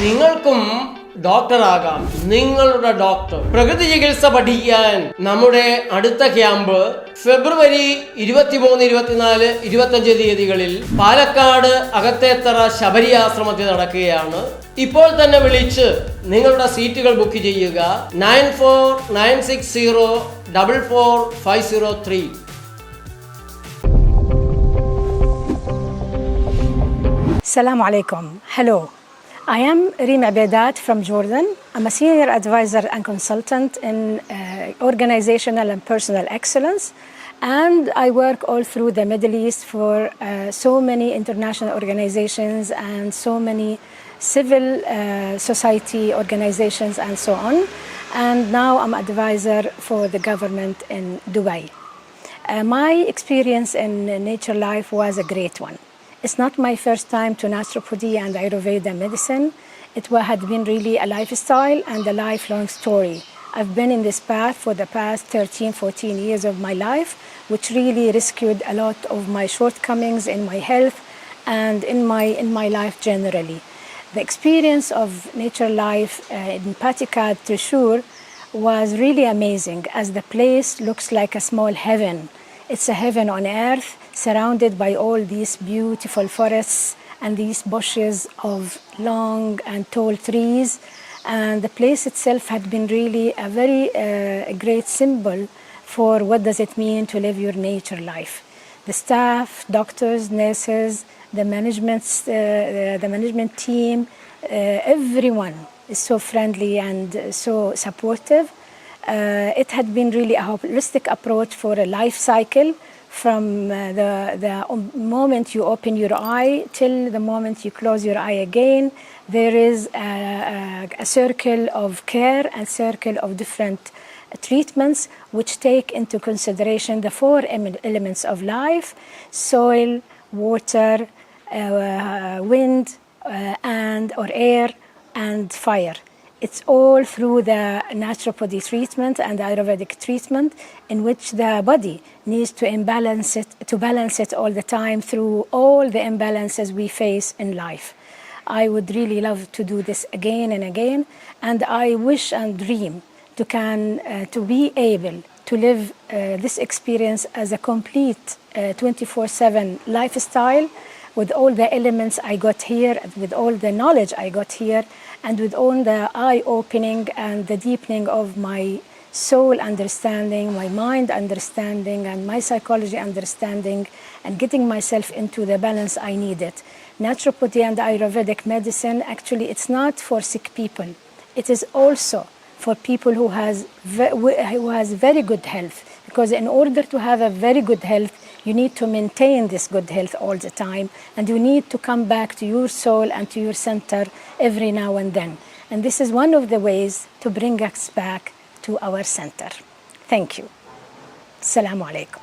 നിങ്ങൾക്കും ഡോക്ടറാകാം. നിങ്ങളുടെ ഡോക്ടർ. പ്രകൃതി ചികിത്സ പഠിക്കാൻ നമ്മുടെ അടുത്ത ക്യാമ്പ് ഫെബ്രുവരി 23, 24, 25 തീയതികളിൽ പാലക്കാട് അകത്തേത്തറ ശബരി ആശ്രമത്തിൽ നടക്കുകയാണ്. ഇപ്പോൾ തന്നെ വിളിച്ച് നിങ്ങളുടെ സീറ്റുകൾ ബുക്ക് ചെയ്യുക. 9496044503. Assalamu alaikum. Hello. I am Reem Abedat from Jordan. I'm a senior advisor and consultant in organizational and personal excellence. And I work all through the Middle East for so many international organizations and so many civil society organizations and so on. And now I'm advisor for the government in Dubai. My experience in nature life was a great one. It's not my first time to naturopathy and Ayurveda medicine. It had been really a lifestyle and a lifelong story. I've been in this path for the past 13, 14 years of my life, which really rescued a lot of my shortcomings in my health and in my life generally. The experience of nature life in Patikad, Trishur, was really amazing, as the place looks like a small heaven. It's a heaven on earth, surrounded by all these beautiful forests and these bushes of long and tall trees. And the place itself had been really a very great symbol for what does it mean to live your nature life. The staff, doctors, nurses, the management team, everyone is so friendly and so supportive. It had been really a holistic approach for a life cycle, from the moment you open your eye till the moment you close your eye again. There is a circle of care and circle of different treatments which take into consideration the four elements of life: soil, water, wind, or air, and fire. It's all through the naturopathy treatment and the Ayurvedic treatment, in which the body needs to balance it all the time through all the imbalances we face in life. I would really love to do this again and again, and I wish and dream to be able to live this experience as a complete 24/7 lifestyle, with all the elements I got here, with all the knowledge I got here, and with all the eye-opening and the deepening of my soul understanding, my mind understanding, and my psychology understanding, and getting myself into the balance I needed. Naturopathy and Ayurvedic medicine, actually, it's not for sick people. It is also for people who has very good health, because in order to have a very good health, you need to maintain this good health all the time, and you need to come back to your soul and to your center every now and then. And this is one of the ways to bring us back to our center. Thank you. Assalamu alaikum.